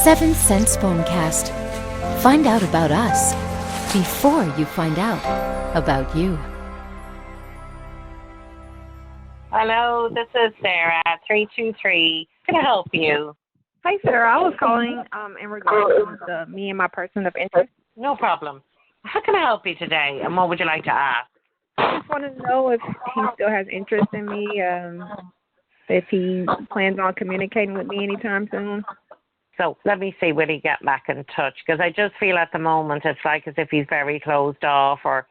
7 Cents Phonecast. Find out about us before you find out about you. Hello, this is Sarah, 323. Can I help you? Hi, Sarah. I was calling in regards to me and my person of interest. No problem. How can I help you today, and what would you like to ask? I just wanted to know if he still has interest in me, if he plans on communicating with me anytime soon. So let me see, will he get back in touch? Because I just feel at the moment it's like as if he's very closed off, or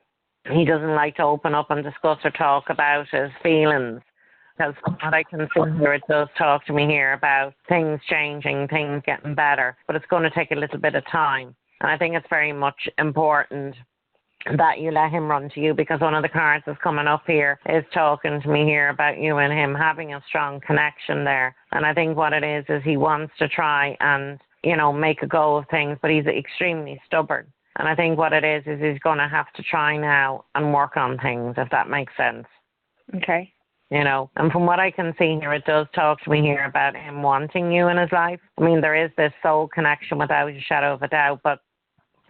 he doesn't like to open up and discuss or talk about his feelings. Because what I can see here, it does talk to me here about things changing, things getting better, but it's going to take a little bit of time. And I think it's very much important that you let him run to you, because one of the cards that's coming up here is talking to me here about you and him having a strong connection there. And I think what it is he wants to try and, make a go of things, but he's extremely stubborn. And I think what it is he's going to have to try now and work on things, if that makes sense. Okay. And from what I can see here, it does talk to me here about him wanting you in his life. I mean, there is this soul connection without a shadow of a doubt, but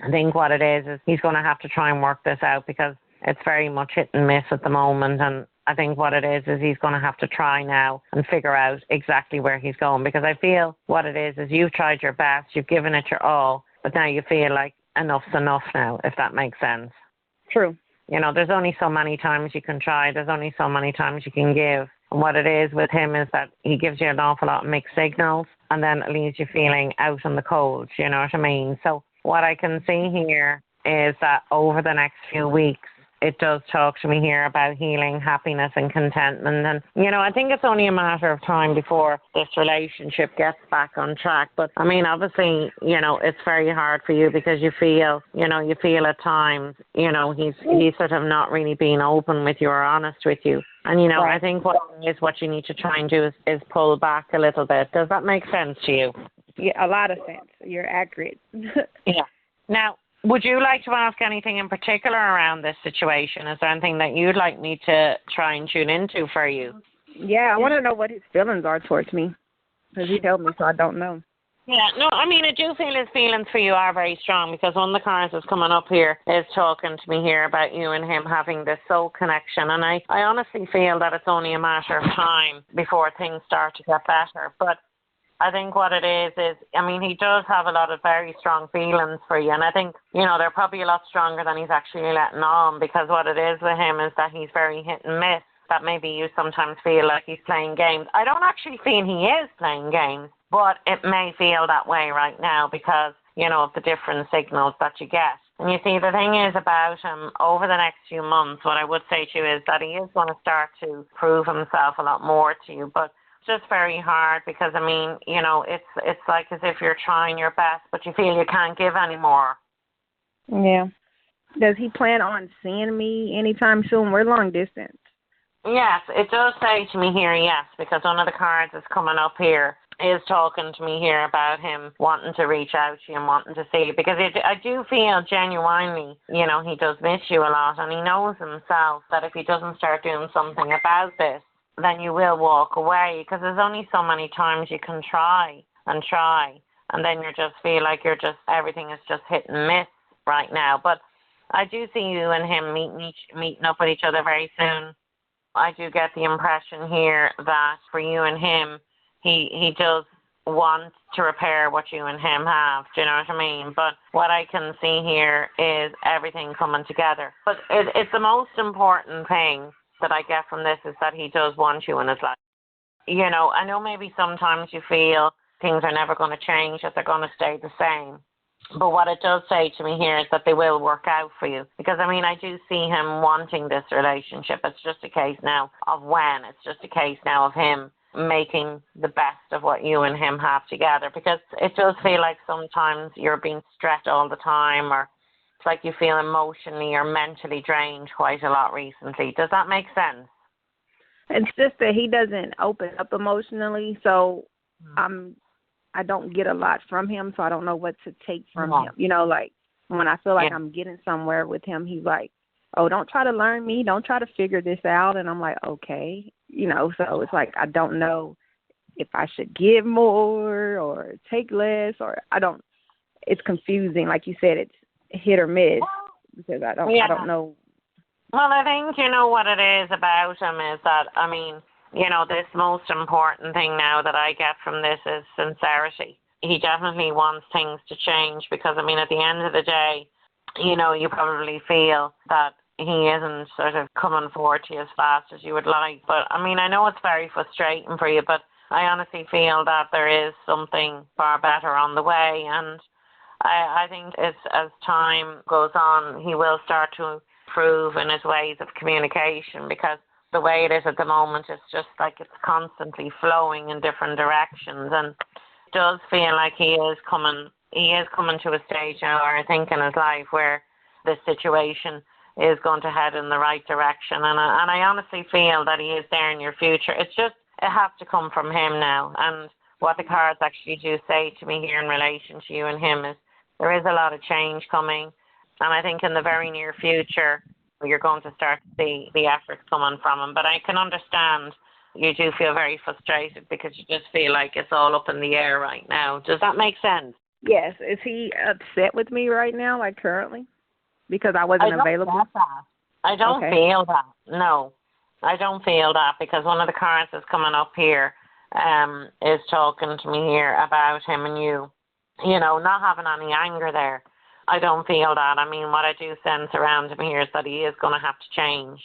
I think what it is he's going to have to try and work this out, because it's very much hit and miss at the moment. And I think what it is he's going to have to try now and figure out exactly where he's going, because I feel what it is you've tried your best, you've given it your all, but now you feel like enough's enough now, if that makes sense. True. There's only so many times you can try. There's only so many times you can give. And what it is with him is that he gives you an awful lot of mixed signals, and then it leaves you feeling out in the cold, you know what I mean? So what I can see here is that over the next few weeks, it does talk to me here about healing, happiness and contentment. And, I think it's only a matter of time before this relationship gets back on track. But, I mean, obviously, it's very hard for you, because you feel at times, he's sort of not really being open with you or honest with you. And, right. I think what you need to try and do is pull back a little bit. Does that make sense to you? Yeah, a lot of sense. You're accurate. Yeah. Now, would you like to ask anything in particular around this situation? Is there anything that you'd like me to try and tune into for you? Yeah, I want to know what his feelings are towards me, because he told me, so I don't know. Yeah, no, I mean, I do feel his feelings for you are very strong, because one of the cards that's coming up here is talking to me here about you and him having this soul connection. And I honestly feel that it's only a matter of time before things start to get better. But I think what it is, he does have a lot of very strong feelings for you. And I think, they're probably a lot stronger than he's actually letting on, because what it is with him is that he's very hit and miss, that maybe you sometimes feel like he's playing games. I don't actually feel he is playing games, but it may feel that way right now because, of the different signals that you get. And you see, the thing is about him, over the next few months, what I would say to you is that he is going to start to prove himself a lot more to you. But just very hard, because it's like as if you're trying your best, but you feel you can't give anymore. Yeah. Does he plan on seeing me anytime soon? We're long distance. Yes, it does say to me here, yes, because one of the cards that's coming up here is talking to me here about him wanting to reach out to you and wanting to see you, because I do feel genuinely, he does miss you a lot, and he knows himself that if he doesn't start doing something about this, then you will walk away, because there's only so many times you can try, and then you just feel like everything is just hit and miss right now. But I do see you and him meeting up with each other very soon. I do get the impression here that for you and him, he does want to repair what you and him have. Do you know what I mean? But what I can see here is everything coming together. But it's the most important thing that I get from this is that he does want you in his life. I know maybe sometimes you feel things are never going to change, that they're going to stay the same. But what it does say to me here is that they will work out for you. Because, I do see him wanting this relationship. It's just a case now of when. It's just a case now of him making the best of what you and him have together. Because it does feel like sometimes you're being stressed all the time, or it's like you feel emotionally or mentally drained quite a lot recently. Does that make sense? It's just that he doesn't open up emotionally, so I don't get a lot from him, so I don't know what to take from him. Like when I feel like I'm getting somewhere with him, he's like, oh, don't try to learn me. Don't try to figure this out. And I'm like, okay. So it's like I don't know if I should give more or take less, or it's confusing. Like you said, it's hit or miss because I don't know. Well, I think you know what it is about him is that, I mean, you know, this most important thing now that I get from this is sincerity. He definitely wants things to change because, I mean, at the end of the day, you know, you probably feel that he isn't sort of coming forward to you as fast as you would like. But, I mean, I know it's very frustrating for you, but I honestly feel that there is something far better on the way. And I think as time goes on, he will start to improve in his ways of communication, because the way it is at the moment, it's just like it's constantly flowing in different directions. And it does feel like he is coming to a stage now, or I think in his life, where this situation is going to head in the right direction. And I honestly feel that he is there in your future. It's just, it has to come from him now. And what the cards actually do say to me here in relation to you and him is there is a lot of change coming. And I think in the very near future, you're going to start to see the efforts coming from him. But I can understand you do feel very frustrated because you just feel like it's all up in the air right now. Does that make sense? Yes. Is he upset with me right now, like currently? Because I wasn't available? I don't feel that. No, I don't feel that, because one of the cards that's coming up here is talking to me here about him and you know, not having any anger there. I don't feel that. I mean, what I do sense around him here is that he is going to have to change.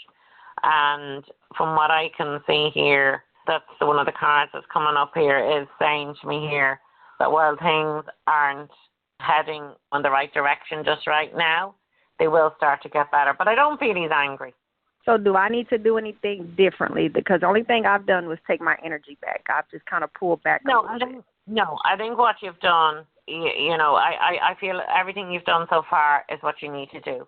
And from what I can see here, that's one of the cards that's coming up here is saying to me here that while things aren't heading in the right direction just right now, they will start to get better. But I don't feel he's angry. So do I need to do anything differently? Because the only thing I've done was take my energy back. I've just kind of pulled back. I think what you've done, you know, I feel everything you've done so far is what you need to do.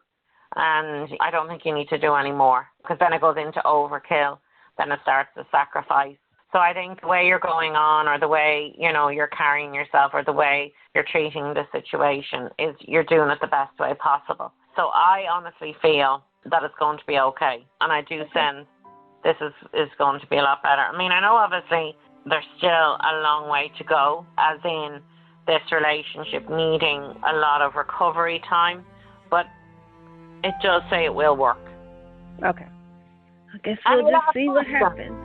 And I don't think you need to do any more, because then it goes into overkill. Then it starts to sacrifice. So I think the way you're going on, or the way, you know, you're carrying yourself, or the way you're treating the situation, is you're doing it the best way possible. So I honestly feel that it's going to be okay. And I do sense this is going to be a lot better. I mean, I know obviously there's still a long way to go, as in this relationship needing a lot of recovery time, but it does say it will work. Okay. I guess we'll just see what happens.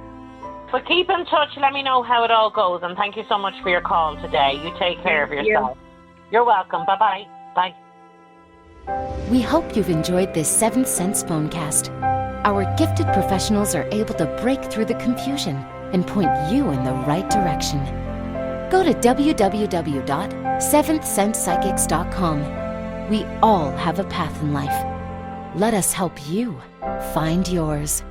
But keep in touch. Let me know how it all goes. And thank you so much for your call today. You take care of yourself. You're welcome. Bye-bye. Bye. We hope you've enjoyed this 7th Sense Phonecast. Our gifted professionals are able to break through the confusion and point you in the right direction. Go to www.seventhsensepsychics.com. We all have a path in life. Let us help you find yours.